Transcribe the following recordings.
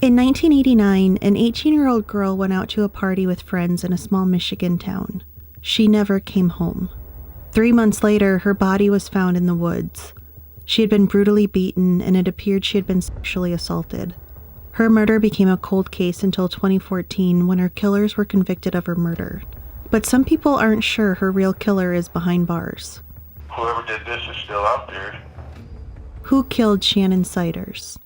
In 1989, an 18-year-old girl went out to a party with friends in a small Michigan town. She never came home. 3 months later, her body was found in the woods. She had been brutally beaten, and it appeared she had been sexually assaulted. Her murder became a cold case until 2014, when her killers were convicted of her murder. But some people aren't sure her real killer is behind bars. Whoever did this is still out there. Who killed Shannon Siders?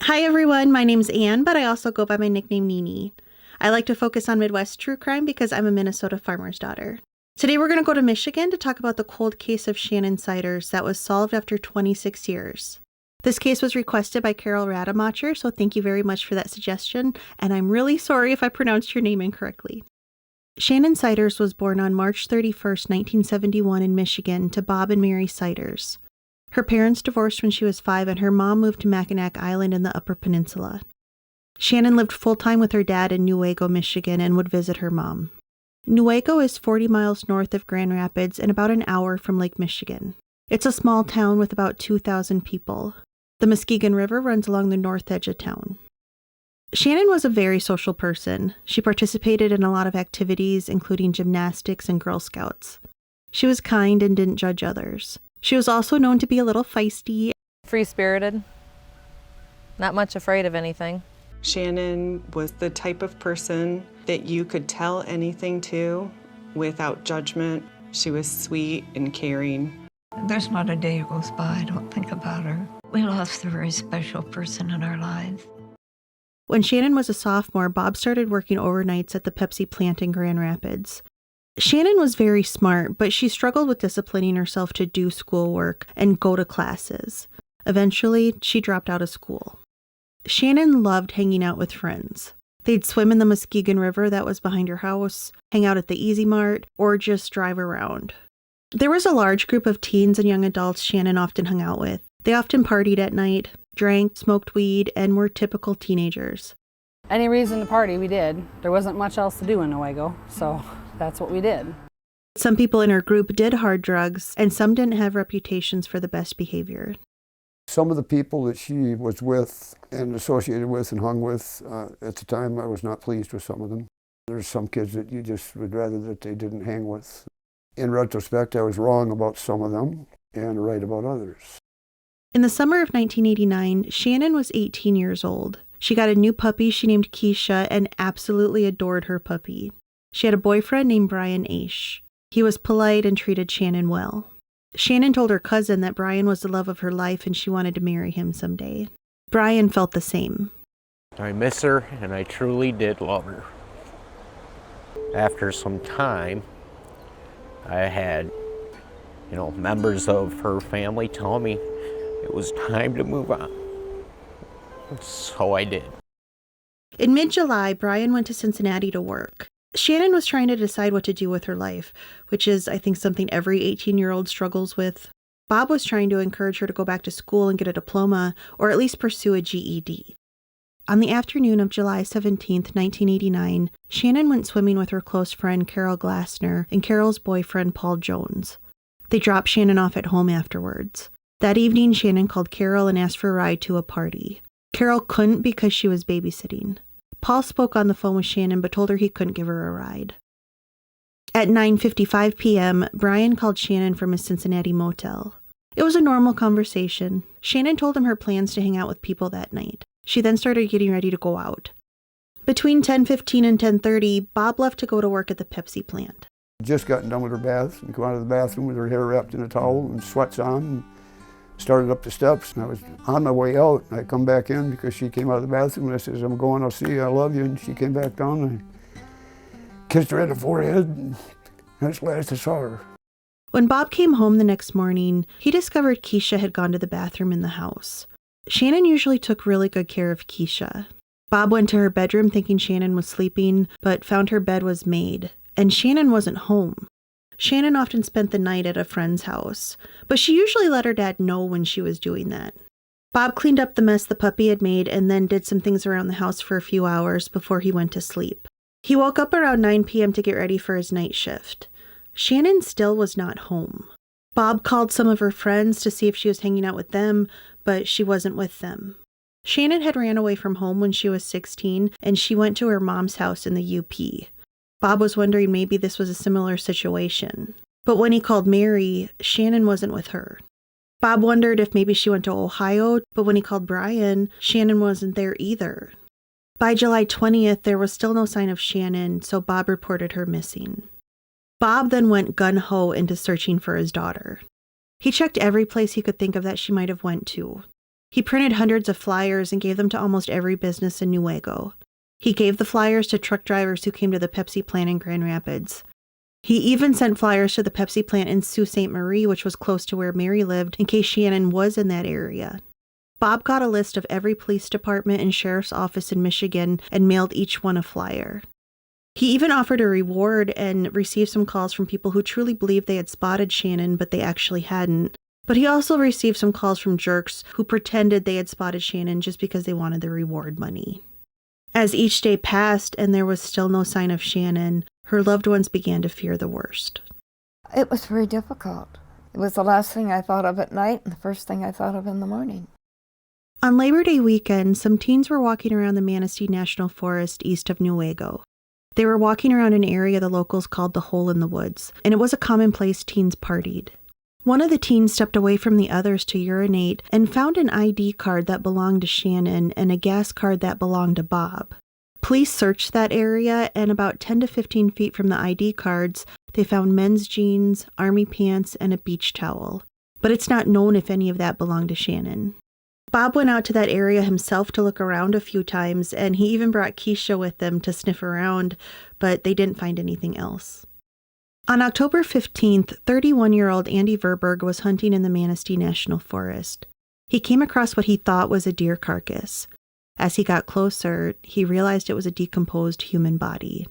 Hi everyone, my name's Anne, but I also go by my nickname Nini. I like to focus on Midwest true crime because I'm a Minnesota farmer's daughter. Today we're going to go to Michigan to talk about the cold case of Shannon Siders that was solved after 26 years. This case was requested by Carol Rademacher, so thank you very much for that suggestion, and I'm really sorry if I pronounced your name incorrectly. Shannon Siders was born on March 31st, 1971 in Michigan to Bob and Mary Siders. Her parents divorced when she was 5, and her mom moved to Mackinac Island in the Upper Peninsula. Shannon lived full-time with her dad in Newaygo, Michigan, and would visit her mom. Newaygo is 40 miles north of Grand Rapids and about an hour from Lake Michigan. It's a small town with about 2,000 people. The Muskegon River runs along the north edge of town. Shannon was a very social person. She participated in a lot of activities, including gymnastics and Girl Scouts. She was kind and didn't judge others. She was also known to be a little feisty. Free-spirited, not much afraid of anything. Shannon was the type of person that you could tell anything to without judgment. She was sweet and caring. There's not a day goes by I don't think about her. We lost a very special person in our lives. When Shannon was a sophomore, Bob started working overnights at the Pepsi plant in Grand Rapids. Shannon was very smart, but she struggled with disciplining herself to do schoolwork and go to classes. Eventually, she dropped out of school. Shannon loved hanging out with friends. They'd swim in the Muskegon River that was behind her house, hang out at the Easy Mart, or just drive around. There was a large group of teens and young adults Shannon often hung out with. They often partied at night, drank, smoked weed, and were typical teenagers. Any reason to party, we did. There wasn't much else to do in Newaygo, so that's what we did. Some people in her group did hard drugs, and some didn't have reputations for the best behavior. Some of the people that she was with and associated with and hung with, at the time I was not pleased with some of them. There's some kids that you just would rather that they didn't hang with. In retrospect, I was wrong about some of them and right about others. In the summer of 1989, Shannon was 18 years old. She got a new puppy she named Keisha and absolutely adored her puppy. She had a boyfriend named Brian Aish. He was polite and treated Shannon well. Shannon told her cousin that Brian was the love of her life and she wanted to marry him someday. Brian felt the same. I miss her, and I truly did love her. After some time, I had, members of her family tell me it was time to move on. So I did. In mid-July, Brian went to Cincinnati to work. Shannon was trying to decide what to do with her life, which is, I think, something every 18-year-old struggles with. Bob was trying to encourage her to go back to school and get a diploma, or at least pursue a GED. On the afternoon of July 17, 1989, Shannon went swimming with her close friend Carol Glassner and Carol's boyfriend Paul Jones. They dropped Shannon off at home afterwards. That evening, Shannon called Carol and asked for a ride to a party. Carol couldn't because she was babysitting. Paul spoke on the phone with Shannon but told her he couldn't give her a ride. At 9:55 p.m., Brian called Shannon from his Cincinnati motel. It was a normal conversation. Shannon told him her plans to hang out with people that night. She then started getting ready to go out. Between 10:15 and 10:30, Bob left to go to work at the Pepsi plant. Just gotten done with her bath and come out of the bathroom with her hair wrapped in a towel and sweats on. And started up the steps, and I was on my way out. I come back in because she came out of the bathroom, and I says, I'm going, I'll see you, I love you. And she came back down, and I kissed her in the forehead, and that's the last I saw her. When Bob came home the next morning, he discovered Keisha had gone to the bathroom in the house. Shannon usually took really good care of Keisha. Bob went to her bedroom thinking Shannon was sleeping, but found her bed was made, and Shannon wasn't home. Shannon often spent the night at a friend's house, but she usually let her dad know when she was doing that. Bob cleaned up the mess the puppy had made and then did some things around the house for a few hours before he went to sleep. He woke up around 9 p.m. to get ready for his night shift. Shannon still was not home. Bob called some of her friends to see if she was hanging out with them, but she wasn't with them. Shannon had ran away from home when she was 16, and she went to her mom's house in the UP. Bob was wondering maybe this was a similar situation. But when he called Mary, Shannon wasn't with her. Bob wondered if maybe she went to Ohio, but when he called Brian, Shannon wasn't there either. By July 20th, there was still no sign of Shannon, so Bob reported her missing. Bob then went gung-ho into searching for his daughter. He checked every place he could think of that she might have went to. He printed hundreds of flyers and gave them to almost every business in Newaygo. He gave the flyers to truck drivers who came to the Pepsi plant in Grand Rapids. He even sent flyers to the Pepsi plant in Sault Ste. Marie, which was close to where Mary lived, in case Shannon was in that area. Bob got a list of every police department and sheriff's office in Michigan and mailed each one a flyer. He even offered a reward and received some calls from people who truly believed they had spotted Shannon, but they actually hadn't. But he also received some calls from jerks who pretended they had spotted Shannon just because they wanted the reward money. As each day passed and there was still no sign of Shannon, her loved ones began to fear the worst. It was very difficult. It was the last thing I thought of at night and the first thing I thought of in the morning. On Labor Day weekend, some teens were walking around the Manistee National Forest east of Newaygo. They were walking around an area the locals called the Hole in the Woods, and it was a common place teens partied. One of the teens stepped away from the others to urinate and found an ID card that belonged to Shannon and a gas card that belonged to Bob. Police searched that area, and about 10 to 15 feet from the ID cards, they found men's jeans, army pants, and a beach towel. But it's not known if any of that belonged to Shannon. Bob went out to that area himself to look around a few times, and he even brought Keisha with him to sniff around, but they didn't find anything else. On October 15th, 31-year-old Andy Verberg was hunting in the Manistee National Forest. He came across what he thought was a deer carcass. As he got closer, he realized it was a decomposed human body.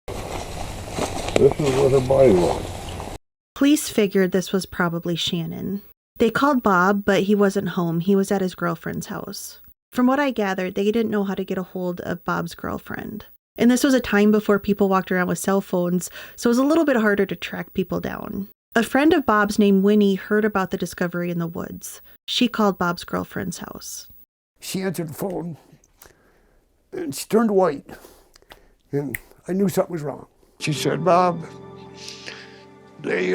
This is what her body was. Police figured this was probably Shannon. They called Bob, but he wasn't home. He was at his girlfriend's house. From what I gathered, they didn't know how to get a hold of Bob's girlfriend. And this was a time before people walked around with cell phones, so it was a little bit harder to track people down. A friend of Bob's named Winnie heard about the discovery in the woods. She called Bob's girlfriend's house. She answered the phone, and she turned white, and I knew something was wrong. She said, Bob, they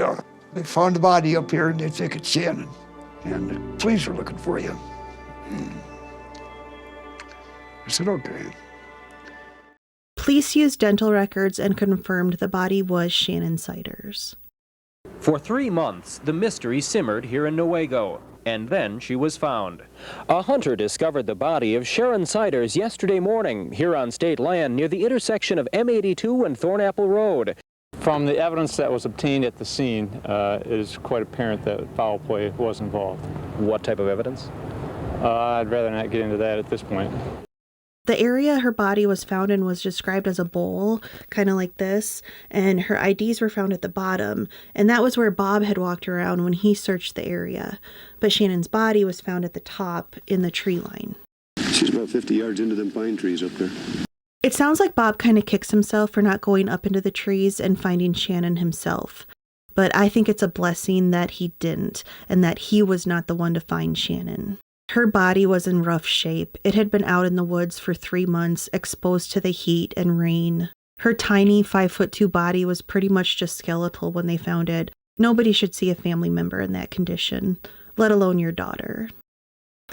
found the body up here, and they think it's Shannon, and the police are looking for you. I said, okay. Police used dental records and confirmed the body was Shannon Siders. For 3 months, the mystery simmered here in Newaygo, and then she was found. A hunter discovered the body of Shannon Siders yesterday morning here on state land near the intersection of M82 and Thornapple Road. From the evidence that was obtained at the scene, it is quite apparent that foul play was involved. What type of evidence? I'd rather not get into that at this point. The area her body was found in was described as a bowl, kind of like this, and her IDs were found at the bottom, and that was where Bob had walked around when he searched the area. But Shannon's body was found at the top in the tree line. She's about 50 yards into them pine trees up there. It sounds like Bob kind of kicks himself for not going up into the trees and finding Shannon himself. But I think it's a blessing that he didn't, and that he was not the one to find Shannon. Her body was in rough shape. It had been out in the woods for 3 months, exposed to the heat and rain. Her tiny 5'2" body was pretty much just skeletal when they found it. Nobody should see a family member in that condition, let alone your daughter.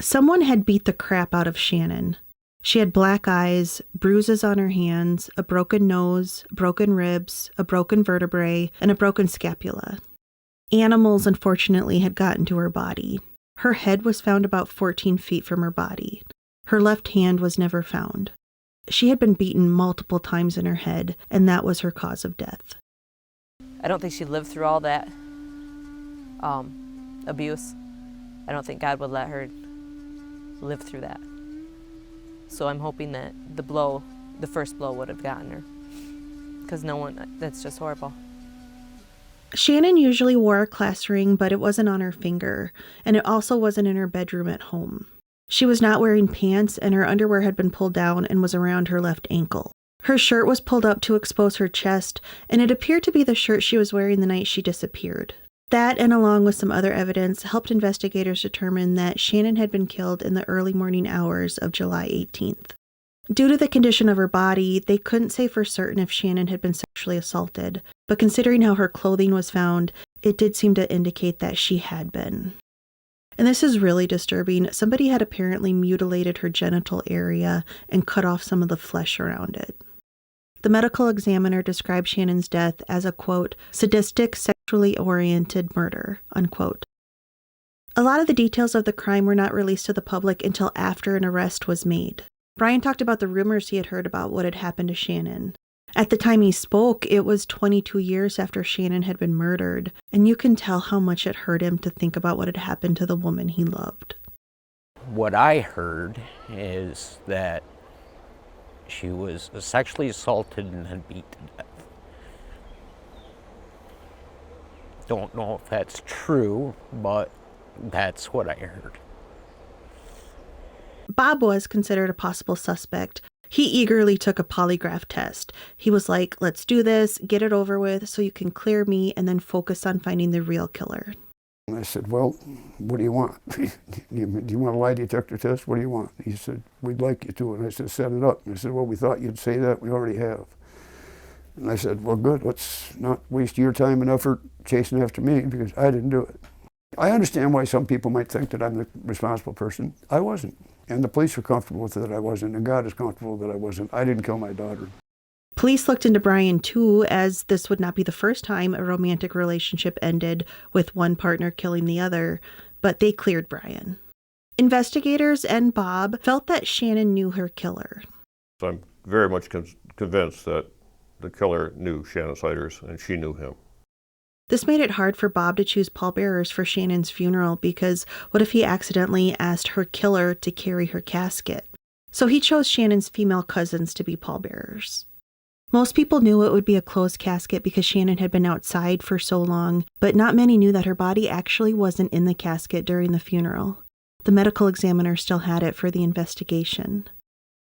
Someone had beat the crap out of Shannon. She had black eyes, bruises on her hands, a broken nose, broken ribs, a broken vertebrae, and a broken scapula. Animals, unfortunately, had gotten to her body. Her head was found about 14 feet from her body. Her left hand was never found. She had been beaten multiple times in her head, and that was her cause of death. I don't think she lived through all that abuse. I don't think God would let her live through that. So I'm hoping that the first blow would have gotten her. Because that's just horrible. Shannon usually wore a class ring, but it wasn't on her finger, and it also wasn't in her bedroom at home. She was not wearing pants, and her underwear had been pulled down and was around her left ankle. Her shirt was pulled up to expose her chest, and it appeared to be the shirt she was wearing the night she disappeared. That, and along with some other evidence, helped investigators determine that Shannon had been killed in the early morning hours of July 18th. Due to the condition of her body, they couldn't say for certain if Shannon had been sexually assaulted, but considering how her clothing was found, it did seem to indicate that she had been. And this is really disturbing. Somebody had apparently mutilated her genital area and cut off some of the flesh around it. The medical examiner described Shannon's death as a, quote, sadistic, sexually oriented murder, unquote. A lot of the details of the crime were not released to the public until after an arrest was made. Brian talked about the rumors he had heard about what had happened to Shannon. At the time he spoke, it was 22 years after Shannon had been murdered, and you can tell how much it hurt him to think about what had happened to the woman he loved. What I heard is that she was sexually assaulted and then beat to death. Don't know if that's true, but that's what I heard. Bob was considered a possible suspect. He eagerly took a polygraph test. He was like, let's do this, get it over with so you can clear me and then focus on finding the real killer. And I said, well, what do you want? Do you want a lie detector test? What do you want? He said, we'd like you to. And I said, set it up. And I said, well, we thought you'd say that. We already have. And I said, well, good. Let's not waste your time and effort chasing after me because I didn't do it. I understand why some people might think that I'm the responsible person. I wasn't. And the police are comfortable with it that I wasn't. And God is comfortable that I wasn't. I didn't kill my daughter. Police looked into Brian too, as this would not be the first time a romantic relationship ended with one partner killing the other, but they cleared Brian. Investigators and Bob felt that Shannon knew her killer. I'm very much convinced that the killer knew Shannon Siders and she knew him. This made it hard for Bob to choose pallbearers for Shannon's funeral because what if he accidentally asked her killer to carry her casket? So he chose Shannon's female cousins to be pallbearers. Most people knew it would be a closed casket because Shannon had been outside for so long, but not many knew that her body actually wasn't in the casket during the funeral. The medical examiner still had it for the investigation.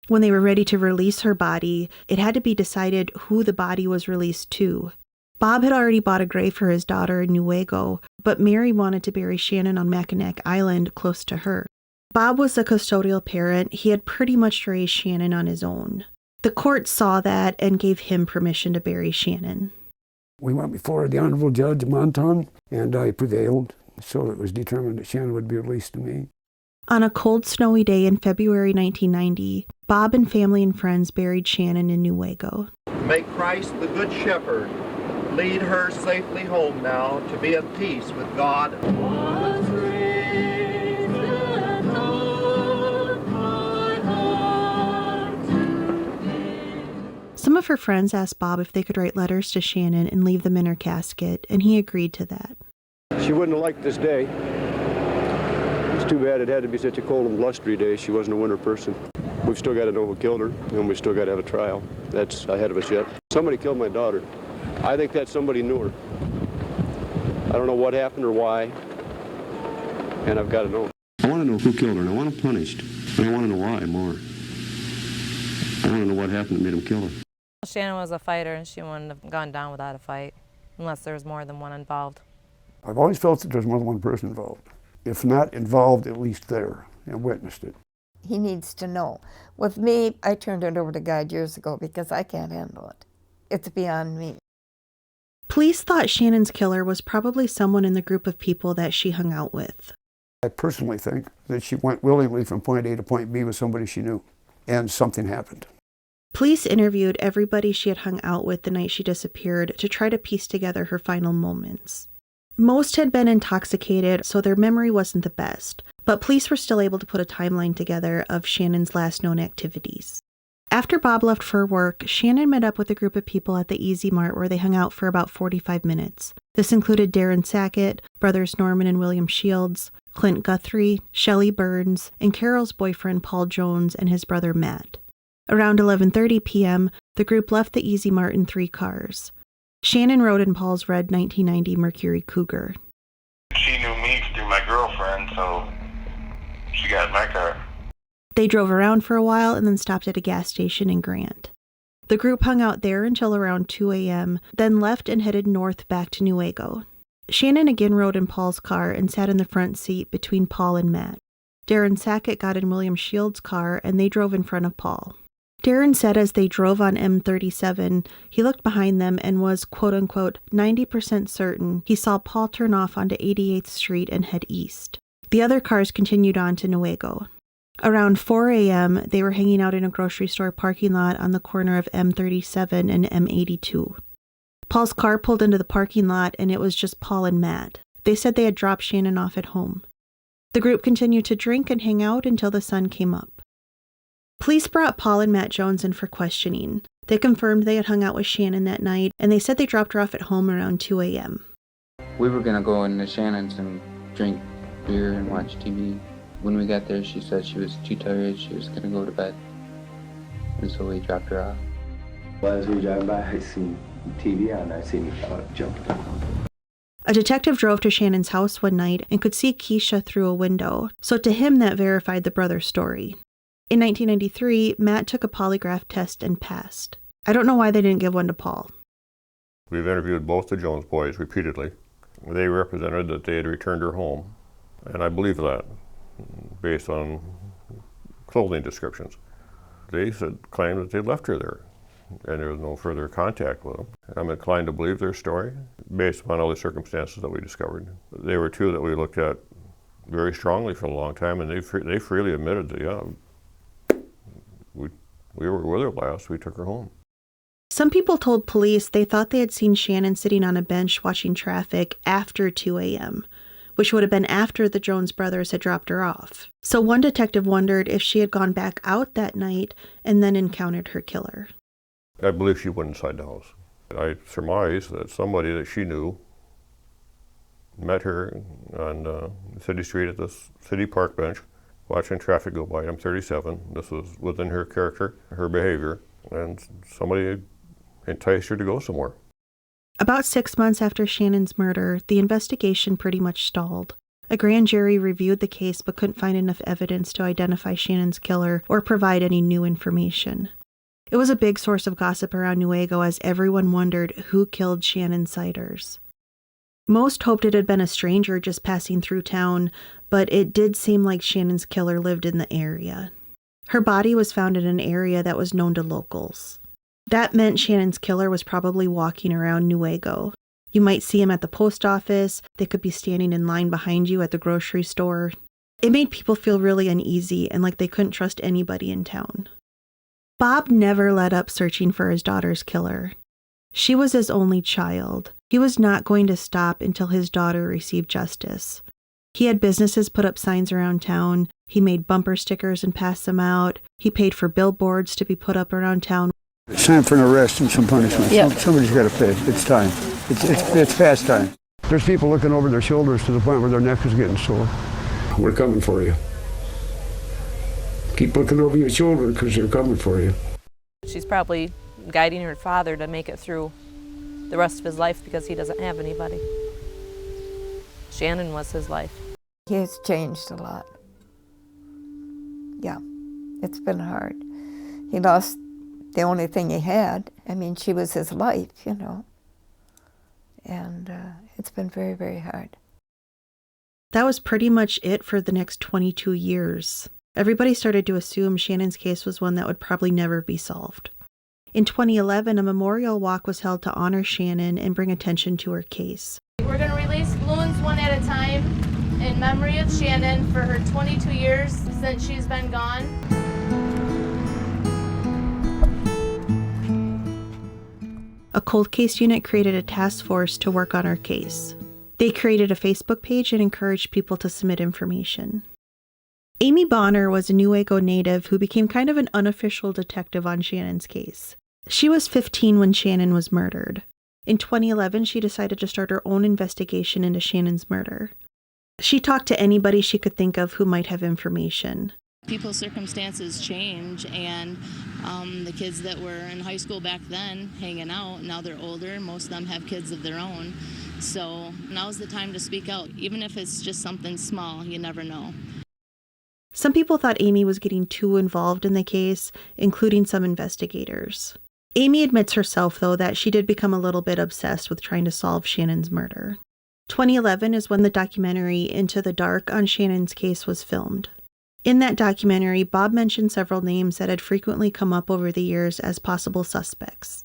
When they were ready to release her body, it had to be decided who the body was released to. Bob had already bought a grave for his daughter in Newaygo, but Mary wanted to bury Shannon on Mackinac Island close to her. Bob was the custodial parent. He had pretty much raised Shannon on his own. The court saw that and gave him permission to bury Shannon. We went before the Honorable Judge Monton, and I prevailed, so it was determined that Shannon would be released to me. On a cold, snowy day in February 1990, Bob and family and friends buried Shannon in Newaygo. May Christ, the Good Shepherd, lead her safely home now to be at peace with God. Some of her friends asked Bob if they could write letters to Shannon and leave them in her casket, and he agreed to that. She wouldn't have liked this day. It's too bad it had to be such a cold and blustery day. She wasn't a winter person. We've still got to know who killed her, and we've still got to have a trial. That's ahead of us yet. Somebody killed my daughter. I think that somebody knew her. I don't know what happened or why, and I've got to know. I want to know who killed her, and I want her punished. And I want to know why more. I want to know what happened that made him kill her. Shannon was a fighter, and she wouldn't have gone down without a fight, unless there was more than one involved. I've always felt that there's more than one person involved. If not involved, at least there and witnessed it. He needs to know. With me, I turned it over to God years ago because I can't handle it. It's beyond me. Police thought Shannon's killer was probably someone in the group of people that she hung out with. I personally think that she went willingly from point A to point B with somebody she knew, and something happened. Police interviewed everybody she had hung out with the night she disappeared to try to piece together her final moments. Most had been intoxicated, so their memory wasn't the best, but police were still able to put a timeline together of Shannon's last known activities. After Bob left for work, Shannon met up with a group of people at the Easy Mart where they hung out for about 45 minutes. This included Darren Sackett, brothers Norman and William Shields, Clint Guthrie, Shelley Burns, and Carol's boyfriend Paul Jones and his brother Matt. Around 11:30 p.m., the group left the Easy Mart in 3 cars. Shannon rode in Paul's red 1990 Mercury Cougar. She knew me through my girlfriend, so she got in my car. They drove around for a while and then stopped at a gas station in Grant. The group hung out there until around 2 a.m., then left and headed north back to Newaygo. Shannon again rode in Paul's car and sat in the front seat between Paul and Matt. Darren Sackett got in William Shields' car and they drove in front of Paul. Darren said as they drove on M37, he looked behind them and was, quote-unquote, 90% certain he saw Paul turn off onto 88th Street and head east. The other cars continued on to Newaygo. Around 4 a.m., they were hanging out in a grocery store parking lot on the corner of M37 and M82. Paul's car pulled into the parking lot and it was just Paul and Matt. They said they had dropped Shannon off at home. The group continued to drink and hang out until the sun came up. Police brought Paul and Matt Jones in for questioning. They confirmed they had hung out with Shannon that night, and they said they dropped her off at home around 2 a.m. We were going to go into Shannon's and drink beer and watch TV. When we got there, she said she was too tired, she was going to go to bed. And so we dropped her off. Well, as we drive by, I seen TV on, I seen the fellow jump down. A detective drove to Shannon's house one night and could see Keisha through a window, so to him that verified the brother's story. In 1993, Matt took a polygraph test and passed. I don't know why they didn't give one to Paul. We've interviewed both the Jones boys repeatedly. They represented that they had returned her home, and I believe that, based on clothing descriptions. They claimed that they left her there, and there was no further contact with them. I'm inclined to believe their story, based upon all the circumstances that we discovered. They were two that we looked at very strongly for a long time, and they freely admitted that, yeah, we were with her last, we took her home. Some people told police they thought they had seen Shannon sitting on a bench watching traffic after 2 a.m., which would have been after the Jones brothers had dropped her off. So one detective wondered if she had gone back out that night and then encountered her killer. I believe she went inside the house. I surmise that somebody that she knew met her on City Street at this city park bench, watching traffic go by M37. This was within her character, her behavior, and somebody enticed her to go somewhere. About 6 months after Shannon's murder, the investigation pretty much stalled. A grand jury reviewed the case but couldn't find enough evidence to identify Shannon's killer or provide any new information. It was a big source of gossip around Newaygo as everyone wondered who killed Shannon Siders. Most hoped it had been a stranger just passing through town, but it did seem like Shannon's killer lived in the area. Her body was found in an area that was known to locals. That meant Shannon's killer was probably walking around Newaygo. You might see him at the post office, they could be standing in line behind you at the grocery store. It made people feel really uneasy and like they couldn't trust anybody in town. Bob never let up searching for his daughter's killer. She was his only child. He was not going to stop until his daughter received justice. He had businesses put up signs around town. He made bumper stickers and passed them out. He paid for billboards to be put up around town. It's time for an arrest and some punishment. Yep. Somebody's got to pay. It's time. It's past time. There's people looking over their shoulders to the point where their neck is getting sore. We're coming for you. Keep looking over your shoulder because they're coming for you. She's probably guiding her father to make it through the rest of his life because he doesn't have anybody. Shannon was his life. He has changed a lot. Yeah, it's been hard. He lost the only thing he had. I mean, she was his life, you know. And it's been very, very hard. That was pretty much it for the next 22 years. Everybody started to assume Shannon's case was one that would probably never be solved. In 2011, a memorial walk was held to honor Shannon and bring attention to her case. We're going to release balloons one at a time in memory of Shannon for her 22 years since she's been gone. A cold case unit created a task force to work on her case. They created a Facebook page and encouraged people to submit information. Amy Bonner was a Newaygo native who became kind of an unofficial detective on Shannon's case. She was 15 when Shannon was murdered. In 2011, she decided to start her own investigation into Shannon's murder. She talked to anybody she could think of who might have information. People's circumstances change, and the kids that were in high school back then hanging out, now they're older, most of them have kids of their own. So now's the time to speak out, even if it's just something small, you never know. Some people thought Amy was getting too involved in the case, including some investigators. Amy admits herself, though, that she did become a little bit obsessed with trying to solve Shannon's murder. 2011 is when the documentary Into the Dark on Shannon's case was filmed. In that documentary, Bob mentioned several names that had frequently come up over the years as possible suspects.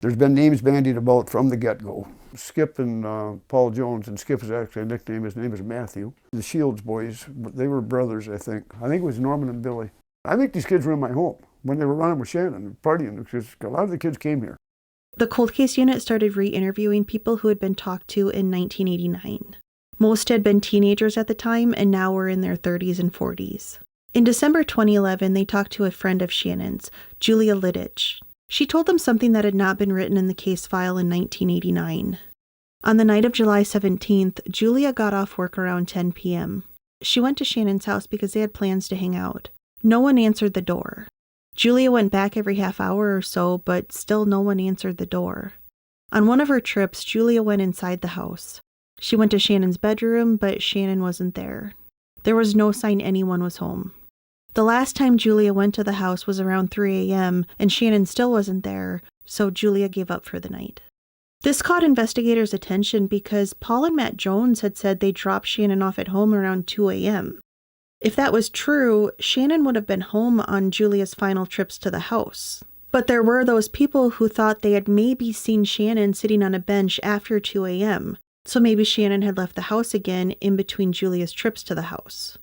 There's been names bandied about from the get-go. Skip and Paul Jones, and Skip is actually a nickname. His name is Matthew. The Shields boys, they were brothers, I think. I think it was Norman and Billy. I think these kids were in my home when they were running with Shannon, partying, because a lot of the kids came here. The cold case unit started re-interviewing people who had been talked to in 1989. Most had been teenagers at the time and now were in their 30s and 40s. In December 2011, they talked to a friend of Shannon's, Julia Lidditch. She told them something that had not been written in the case file in 1989. On the night of July 17th, Julia got off work around 10 p.m. She went to Shannon's house because they had plans to hang out. No one answered the door. Julia went back every half hour or so, but still no one answered the door. On one of her trips, Julia went inside the house. She went to Shannon's bedroom, but Shannon wasn't there. There was no sign anyone was home. The last time Julia went to the house was around 3 a.m., and Shannon still wasn't there, so Julia gave up for the night. This caught investigators' attention because Paul and Matt Jones had said they dropped Shannon off at home around 2 a.m. If that was true, Shannon would have been home on Julia's final trips to the house. But there were those people who thought they had maybe seen Shannon sitting on a bench after 2 a.m., so maybe Shannon had left the house again in between Julia's trips to the house.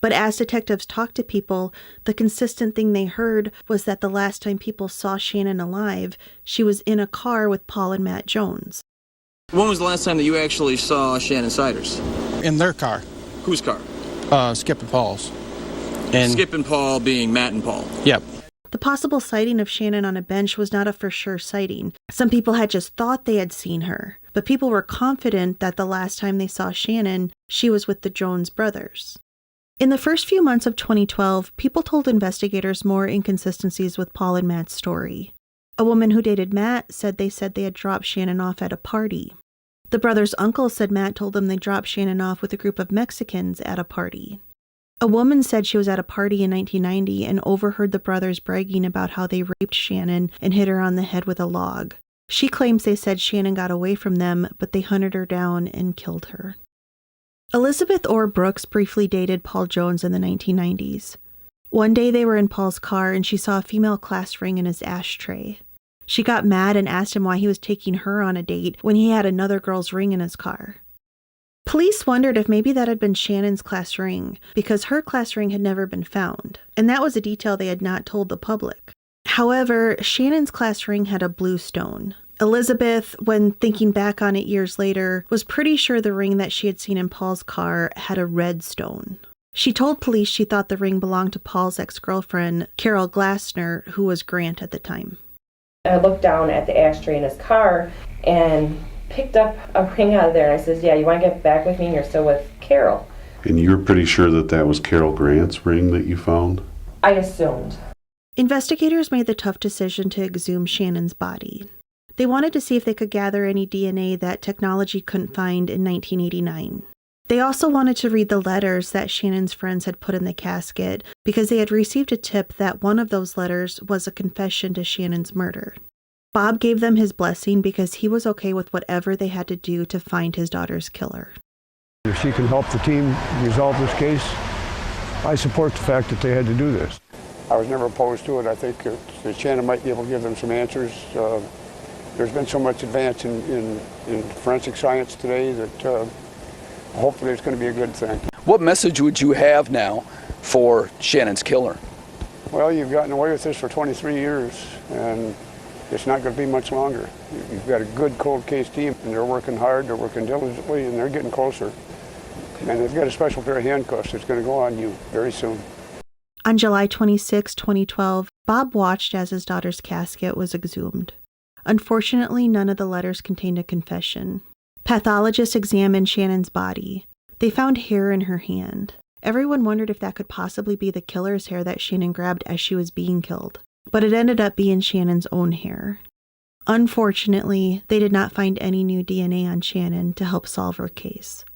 But as detectives talked to people, the consistent thing they heard was that the last time people saw Shannon alive, she was in a car with Paul and Matt Jones. When was the last time that you actually saw Shannon Siders? In their car. Whose car? Skip and Paul's. Skip and Paul being Matt and Paul? Yep. The possible sighting of Shannon on a bench was not a for sure sighting. Some people had just thought they had seen her, but people were confident that the last time they saw Shannon, she was with the Jones brothers. In the first few months of 2012, people told investigators more inconsistencies with Paul and Matt's story. A woman who dated Matt said they had dropped Shannon off at a party. The brothers' uncle said Matt told them they dropped Shannon off with a group of Mexicans at a party. A woman said she was at a party in 1990 and overheard the brothers bragging about how they raped Shannon and hit her on the head with a log. She claims they said Shannon got away from them, but they hunted her down and killed her. Elizabeth Orr Brooks briefly dated Paul Jones in the 1990s. One day they were in Paul's car and she saw a female class ring in his ashtray. She got mad and asked him why he was taking her on a date when he had another girl's ring in his car. Police wondered if maybe that had been Shannon's class ring because her class ring had never been found, and that was a detail they had not told the public. However, Shannon's class ring had a blue stone. Elizabeth, when thinking back on it years later, was pretty sure the ring that she had seen in Paul's car had a red stone. She told police she thought the ring belonged to Paul's ex-girlfriend, Carol Glassner, who was Grant at the time. I looked down at the ashtray in his car and picked up a ring out of there. I says, yeah, you want to get back with me and you're still with Carol. And you're pretty sure that that was Carol Grant's ring that you found? I assumed. Investigators made the tough decision to exhume Shannon's body. They wanted to see if they could gather any DNA that technology couldn't find in 1989. They also wanted to read the letters that Shannon's friends had put in the casket because they had received a tip that one of those letters was a confession to Shannon's murder. Bob gave them his blessing because he was okay with whatever they had to do to find his daughter's killer. If she can help the team resolve this case, I support the fact that they had to do this. I was never opposed to it. I think that Shannon might be able to give them some answers. There's been so much advance in forensic science today that hopefully it's going to be a good thing. What message would you have now for Shannon's killer? Well, you've gotten away with this for 23 years, and it's not going to be much longer. You've got a good cold case team, and they're working hard, they're working diligently, and they're getting closer. And they've got a special pair of handcuffs that's going to go on you very soon. On July 26, 2012, Bob watched as his daughter's casket was exhumed. Unfortunately, none of the letters contained a confession. Pathologists examined Shannon's body. They found hair in her hand. Everyone wondered if that could possibly be the killer's hair that Shannon grabbed as she was being killed. But it ended up being Shannon's own hair. Unfortunately, they did not find any new DNA on Shannon to help solve her case.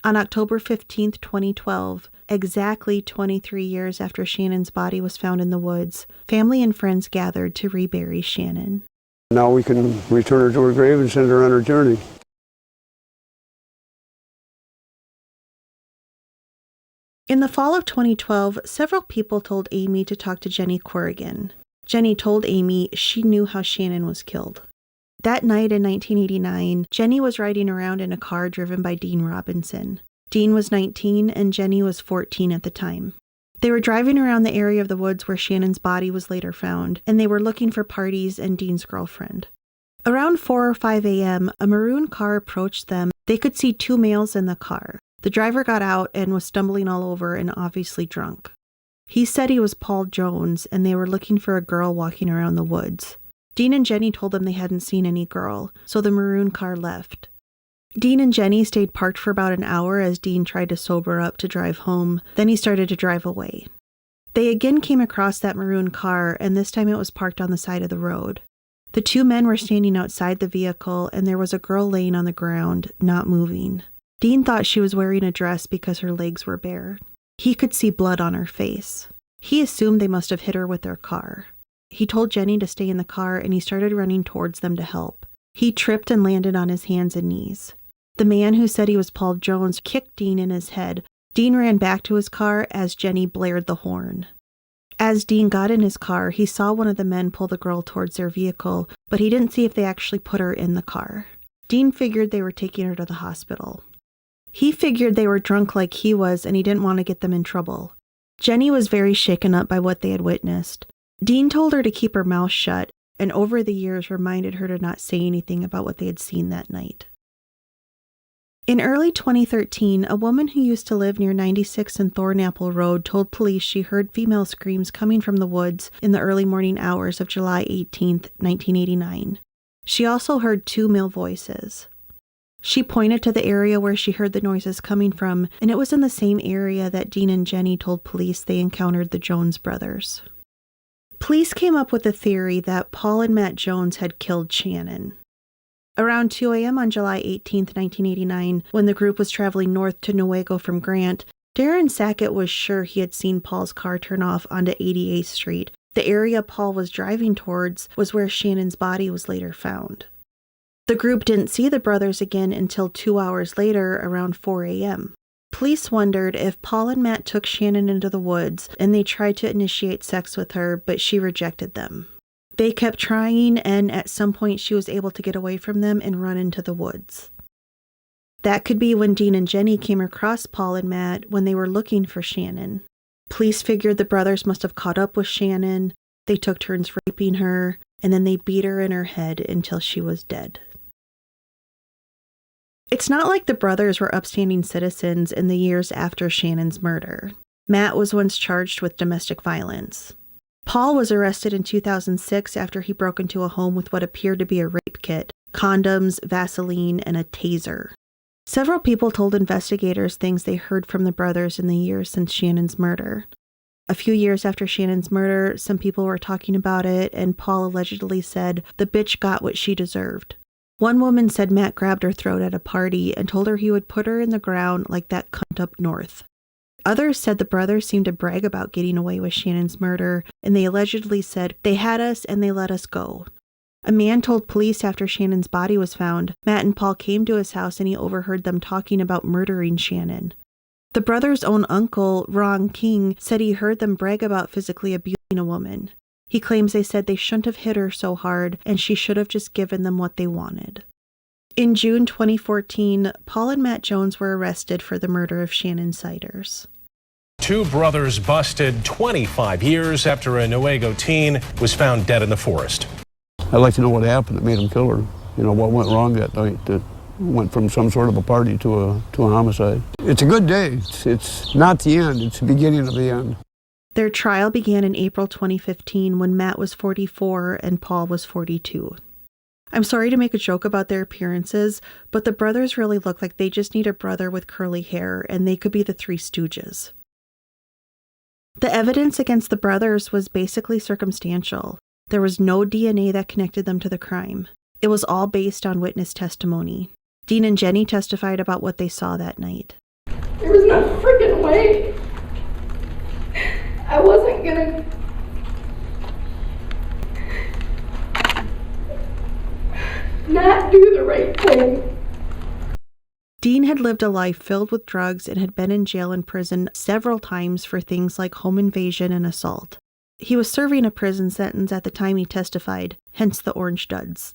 On October 15, 2012, exactly 23 years after Shannon's body was found in the woods, family and friends gathered to rebury Shannon. Now we can return her to her grave and send her on her journey. In the fall of 2012, several people told Amy to talk to Jenny Corrigan. Jenny told Amy she knew how Shannon was killed. That night in 1989, Jenny was riding around in a car driven by Dean Robinson. Dean was 19 and Jenny was 14 at the time. They were driving around the area of the woods where Shannon's body was later found, and they were looking for parties and Dean's girlfriend. Around 4 or 5 a.m., a maroon car approached them. They could see 2 males in the car. The driver got out and was stumbling all over and obviously drunk. He said he was Paul Jones, and they were looking for a girl walking around the woods. Dean and Jenny told them they hadn't seen any girl, so the maroon car left. Dean and Jenny stayed parked for about an hour as Dean tried to sober up to drive home. Then he started to drive away. They again came across that maroon car, and this time it was parked on the side of the road. The 2 men were standing outside the vehicle, and there was a girl laying on the ground, not moving. Dean thought she was wearing a dress because her legs were bare. He could see blood on her face. He assumed they must have hit her with their car. He told Jenny to stay in the car, and he started running towards them to help. He tripped and landed on his hands and knees. The man who said he was Paul Jones kicked Dean in his head. Dean ran back to his car as Jenny blared the horn. As Dean got in his car, he saw one of the men pull the girl towards their vehicle, but he didn't see if they actually put her in the car. Dean figured they were taking her to the hospital. He figured they were drunk like he was, and he didn't want to get them in trouble. Jenny was very shaken up by what they had witnessed. Dean told her to keep her mouth shut, and over the years reminded her to not say anything about what they had seen that night. In early 2013, a woman who used to live near 96 and Thornapple Road told police she heard female screams coming from the woods in the early morning hours of July 18, 1989. She also heard 2 male voices. She pointed to the area where she heard the noises coming from, and it was in the same area that Dean and Jenny told police they encountered the Jones brothers. Police came up with a theory that Paul and Matt Jones had killed Shannon. Around 2 a.m. on July 18, 1989, when the group was traveling north to Newaygo from Grant, Darren Sackett was sure he had seen Paul's car turn off onto 88th Street. The area Paul was driving towards was where Shannon's body was later found. The group didn't see the brothers again until 2 hours later, around 4 a.m. Police wondered if Paul and Matt took Shannon into the woods and they tried to initiate sex with her, but she rejected them. They kept trying, and at some point she was able to get away from them and run into the woods. That could be when Dean and Jenny came across Paul and Matt when they were looking for Shannon. Police figured the brothers must have caught up with Shannon, they took turns raping her, and then they beat her in her head until she was dead. It's not like the brothers were upstanding citizens in the years after Shannon's murder. Matt was once charged with domestic violence. Paul was arrested in 2006 after he broke into a home with what appeared to be a rape kit, condoms, Vaseline, and a taser. Several people told investigators things they heard from the brothers in the years since Shannon's murder. A few years after Shannon's murder, some people were talking about it, and Paul allegedly said, "The bitch got what she deserved." One woman said Matt grabbed her throat at a party and told her he would put her in the ground like that cunt up north. Others said the brothers seemed to brag about getting away with Shannon's murder, and they allegedly said, "They had us and they let us go." A man told police after Shannon's body was found, Matt and Paul came to his house and he overheard them talking about murdering Shannon. The brothers' own uncle, Ron King, said he heard them brag about physically abusing a woman. He claims they said they shouldn't have hit her so hard and she should have just given them what they wanted. In June 2014, Paul and Matt Jones were arrested for the murder of Shannon Siders. 2 brothers busted 25 years after a Newaygo teen was found dead in the forest. I'd like to know what happened that made him kill her. You know, what went wrong that night that went from some sort of a party to a homicide. It's a good day. It's not the end. It's the beginning of the end. Their trial began in April 2015 when Matt was 44 and Paul was 42. I'm sorry to make a joke about their appearances, but the brothers really look like they just need a brother with curly hair, and they could be the Three Stooges. The evidence against the brothers was basically circumstantial. There was no DNA that connected them to the crime. It was all based on witness testimony. Dean and Jenny testified about what they saw that night. There was no freaking way. I wasn't gonna not do the right thing. Dean had lived a life filled with drugs and had been in jail and prison several times for things like home invasion and assault. He was serving a prison sentence at the time he testified, hence the orange duds.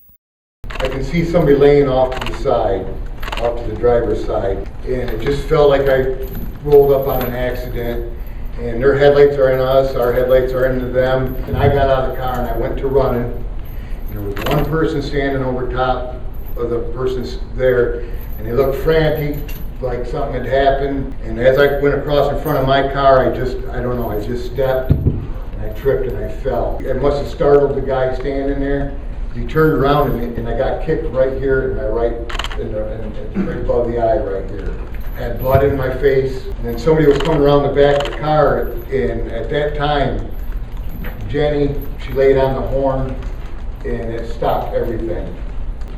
I can see somebody laying off to the side, off to the driver's side, and it just felt like I rolled up on an accident, and their headlights are in us, our headlights are into them, and I got out of the car and I went to running, and there was one person standing over top of the person there, and they looked frantic, like something had happened, and as I went across in front of my car, I just stepped, and I tripped and I fell. It must have startled the guy standing there. He turned around and I got kicked right here in my right above the eye right here. I had blood in my face, and then somebody was coming around the back of the car, and at that time, Jenny, she laid on the horn, and it stopped everything.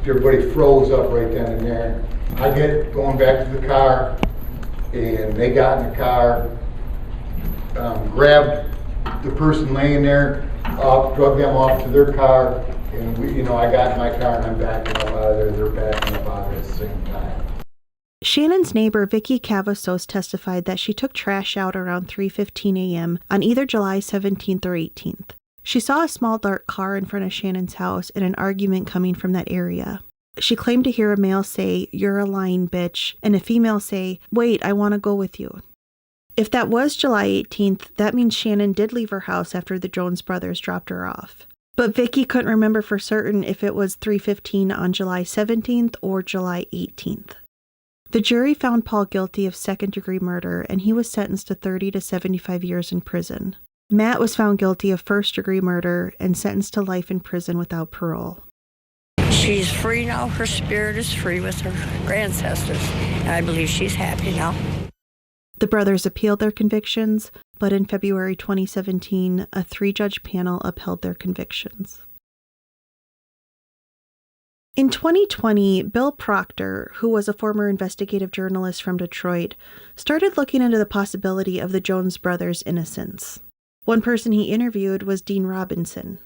Everybody froze up right then and there. I get going back to the car, and they got in the car, grabbed the person laying there, drug them off to their car, and I got in my car and I'm backing up out of there. They're backing up out of there at the same time. Shannon's neighbor, Vicki Cavazos, testified that she took trash out around 3:15 a.m. on either July 17th or 18th. She saw a small dark car in front of Shannon's house and an argument coming from that area. She claimed to hear a male say, "You're a lying bitch," and a female say, "Wait, I want to go with you." If that was July 18th, that means Shannon did leave her house after the Jones brothers dropped her off. But Vicki couldn't remember for certain if it was 3:15 on July 17th or July 18th. The jury found Paul guilty of second-degree murder, and he was sentenced to 30 to 75 years in prison. Matt was found guilty of first-degree murder and sentenced to life in prison without parole. She's free now. Her spirit is free with her ancestors. And I believe she's happy now. The brothers appealed their convictions, but in February 2017, a 3-judge panel upheld their convictions. In 2020, Bill Proctor, who was a former investigative journalist from Detroit, started looking into the possibility of the Jones brothers' innocence. One person he interviewed was Dean Robinson.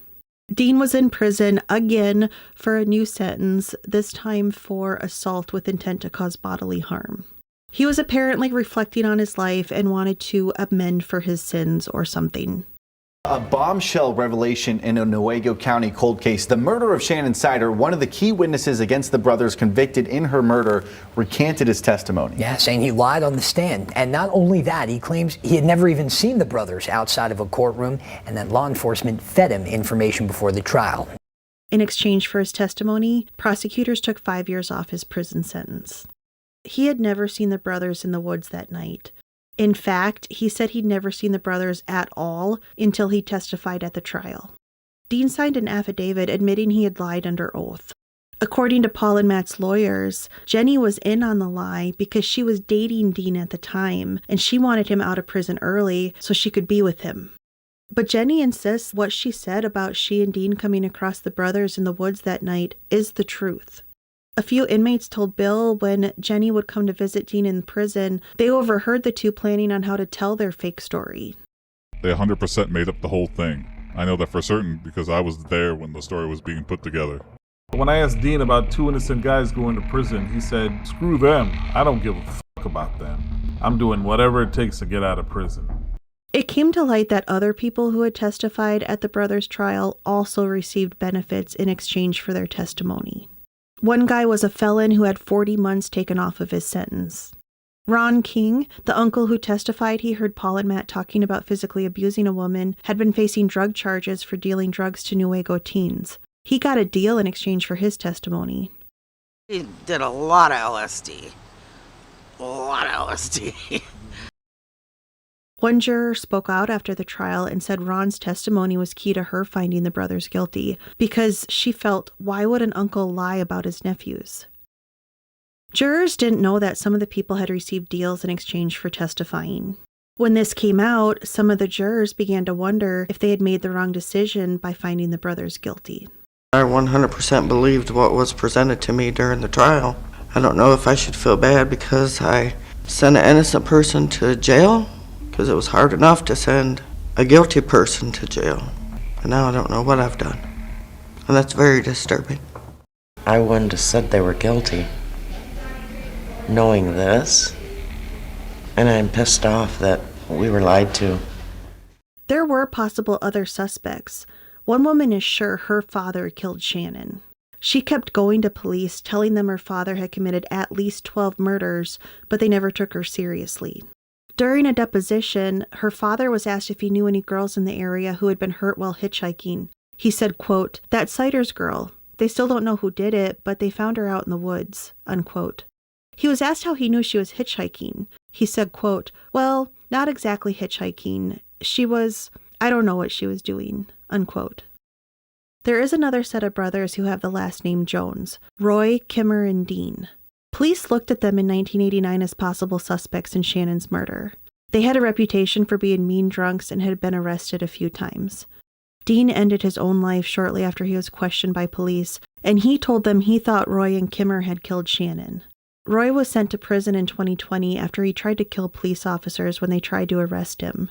Dean was in prison again for a new sentence, this time for assault with intent to cause bodily harm. He was apparently reflecting on his life and wanted to amend for his sins or something. A bombshell revelation in a Newaygo County cold case. The murder of Shannon Siders, one of the key witnesses against the brothers convicted in her murder, recanted his testimony. Yeah, saying he lied on the stand. And not only that, he claims he had never even seen the brothers outside of a courtroom and that law enforcement fed him information before the trial. In exchange for his testimony, prosecutors took 5 years off his prison sentence. He had never seen the brothers in the woods that night. In fact, he said he'd never seen the brothers at all until he testified at the trial. Dean signed an affidavit admitting he had lied under oath. According to Paul and Matt's lawyers, Jenny was in on the lie because she was dating Dean at the time, and she wanted him out of prison early so she could be with him. But Jenny insists what she said about she and Dean coming across the brothers in the woods that night is the truth. A few inmates told Bill when Jenny would come to visit Dean in prison, they overheard the two planning on how to tell their fake story. They 100% made up the whole thing. I know that for certain because I was there when the story was being put together. When I asked Dean about 2 innocent guys going to prison, he said, "Screw them. I don't give a fuck about them. I'm doing whatever it takes to get out of prison." It came to light that other people who had testified at the brothers' trial also received benefits in exchange for their testimony. One guy was a felon who had 40 months taken off of his sentence. Ron King, the uncle who testified he heard Paul and Matt talking about physically abusing a woman, had been facing drug charges for dealing drugs to Newaygo teens. He got a deal in exchange for his testimony. He did a lot of LSD. A lot of LSD. One juror spoke out after the trial and said Ron's testimony was key to her finding the brothers guilty because she felt, why would an uncle lie about his nephews? Jurors didn't know that some of the people had received deals in exchange for testifying. When this came out, some of the jurors began to wonder if they had made the wrong decision by finding the brothers guilty. I 100% believed what was presented to me during the trial. I don't know if I should feel bad because I sent an innocent person to jail, because it was hard enough to send a guilty person to jail. And now I don't know what I've done. And that's very disturbing. I wouldn't have said they were guilty. knowing this, and I'm pissed off that we were lied to. There were possible other suspects. One woman is sure her father killed Shannon. She kept going to police, telling them her father had committed at least 12 murders, but they never took her seriously. During a deposition, her father was asked if he knew any girls in the area who had been hurt while hitchhiking. He said, quote, "That Siders girl. They still don't know who did it, but they found her out in the woods," unquote. He was asked how he knew she was hitchhiking. He said, quote, "Well, not exactly hitchhiking. I don't know what she was doing," unquote. There is another set of brothers who have the last name Jones, Roy, Kimmer, and Dean. Police looked at them in 1989 as possible suspects in Shannon's murder. They had a reputation for being mean drunks and had been arrested a few times. Dean ended his own life shortly after he was questioned by police, and he told them he thought Roy and Kimmer had killed Shannon. Roy was sent to prison in 2020 after he tried to kill police officers when they tried to arrest him.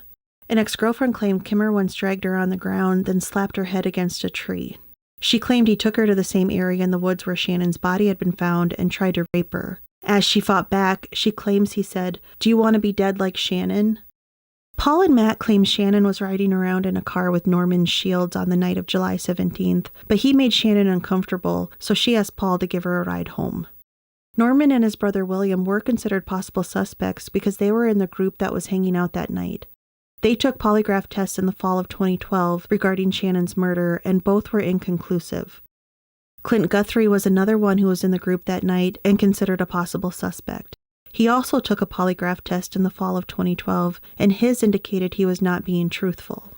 An ex-girlfriend claimed Kimmer once dragged her on the ground, then slapped her head against a tree. She claimed he took her to the same area in the woods where Shannon's body had been found and tried to rape her. As she fought back, she claims he said, "Do you want to be dead like Shannon?" Paul and Matt claim Shannon was riding around in a car with Norman Shields on the night of July 17th, but he made Shannon uncomfortable, so she asked Paul to give her a ride home. Norman and his brother William were considered possible suspects because they were in the group that was hanging out that night. They took polygraph tests in the fall of 2012 regarding Shannon's murder, and both were inconclusive. Clint Guthrie was another one who was in the group that night and considered a possible suspect. He also took a polygraph test in the fall of 2012, and his indicated he was not being truthful.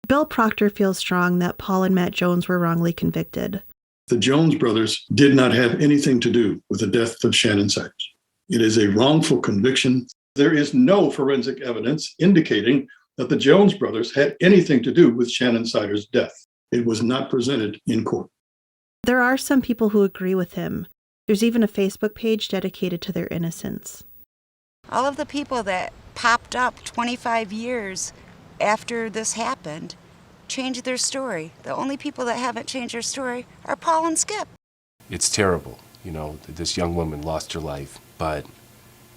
Bill Proctor feels strong that Paul and Matt Jones were wrongly convicted. The Jones brothers did not have anything to do with the death of Shannon Siders. It is a wrongful conviction. There is no forensic evidence indicating that the Jones brothers had anything to do with Shannon Siders' death. It was not presented in court. There are some people who agree with him. There's even a Facebook page dedicated to their innocence. All of the people that popped up 25 years after this happened changed their story. The only people that haven't changed their story are Paul and Skip. It's terrible, this young woman lost her life, but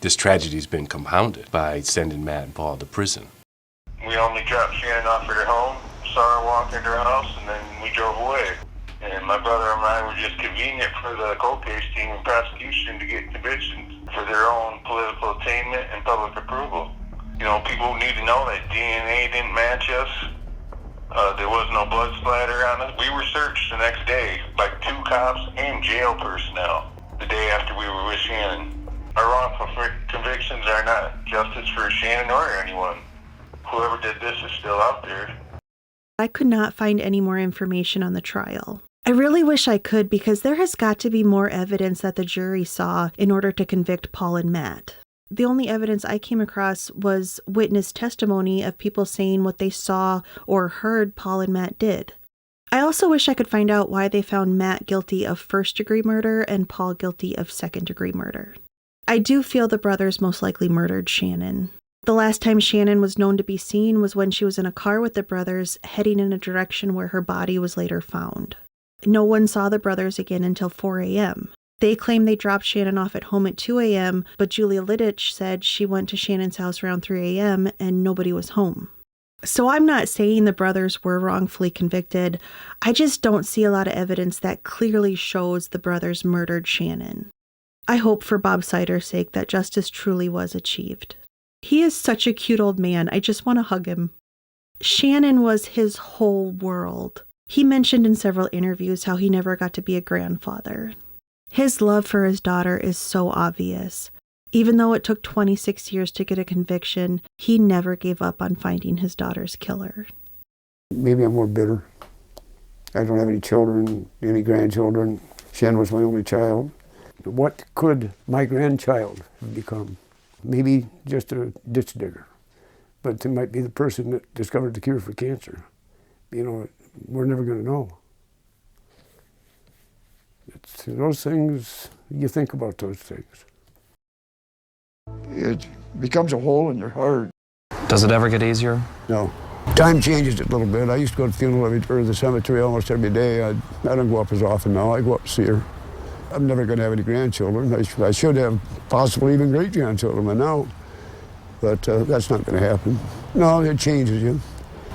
this tragedy's been compounded by sending Matt and Paul to prison. We only dropped Shannon off at her home, saw her walk into her house, and then we drove away. And my brother and I were just convenient for the cold case team and prosecution to get convictions for their own political attainment and public approval. People need to know that DNA didn't match us. There was no blood splatter on us. We were searched the next day by 2 cops and jail personnel the day after we were with Shannon. Our wrongful convictions are not justice for Shannon or anyone. Whoever did this is still out there. I could not find any more information on the trial. I really wish I could, because there has got to be more evidence that the jury saw in order to convict Paul and Matt. The only evidence I came across was witness testimony of people saying what they saw or heard Paul and Matt did. I also wish I could find out why they found Matt guilty of first-degree murder and Paul guilty of second-degree murder. I do feel the brothers most likely murdered Shannon. The last time Shannon was known to be seen was when she was in a car with the brothers heading in a direction where her body was later found. No one saw the brothers again until 4 a.m. They claim they dropped Shannon off at home at 2 a.m., but Julia Lidditch said she went to Shannon's house around 3 a.m. and nobody was home. So I'm not saying the brothers were wrongfully convicted. I just don't see a lot of evidence that clearly shows the brothers murdered Shannon. I hope for Bob Siders' sake that justice truly was achieved. He is such a cute old man. I just want to hug him. Shannon was his whole world. He mentioned in several interviews how he never got to be a grandfather. His love for his daughter is so obvious. Even though it took 26 years to get a conviction, he never gave up on finding his daughter's killer. Maybe I'm more bitter. I don't have any children, any grandchildren. Shannon was my only child. What could my grandchild have become? Maybe just a ditch digger, but it might be the person that discovered the cure for cancer. We're never going to know. It's those things, you think about those things. It becomes a hole in your heart. Does it ever get easier? No. Time changes it a little bit. I used to go to the funeral or the cemetery almost every day. I don't go up as often now. I go up to see her. I'm never going to have any grandchildren. I should have possibly even great-grandchildren by now. But that's not going to happen. No, it changes you.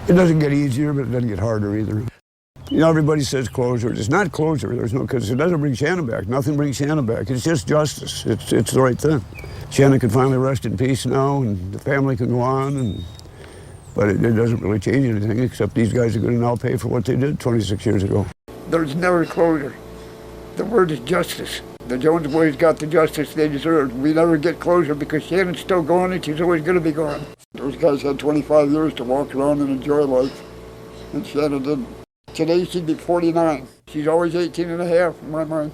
It doesn't get easier, but it doesn't get harder either. You know, everybody says closure. It's not closure. There's no, because it doesn't bring Shannon back. Nothing brings Shannon back. It's just justice. It's the right thing. Shannon can finally rest in peace now, and the family can go on. But it doesn't really change anything, except these guys are going to now pay for what they did 26 years ago. There's never closure. The word is justice. The Jones boys got the justice they deserved. We never get closure because Shannon's still going and she's always going to be gone. Those guys had 25 years to walk around and enjoy life, and Shannon didn't. Today she'd be 49. She's always 18 and a half in my mind.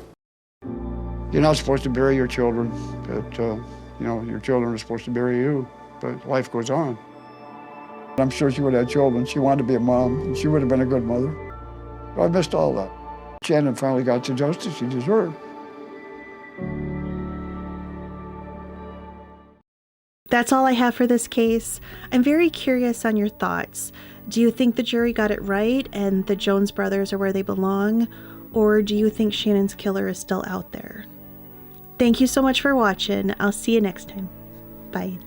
You're not supposed to bury your children, but you know, your children are supposed to bury you, but life goes on. I'm sure she would have had children. She wanted to be a mom, and she would have been a good mother. I missed all that. Shannon finally got the justice she deserved. That's all I have for this case. I'm very curious on your thoughts. Do you think the jury got it right and the Jones brothers are where they belong? Or do you think Shannon's killer is still out there? Thank you so much for watching. I'll see you next time. Bye.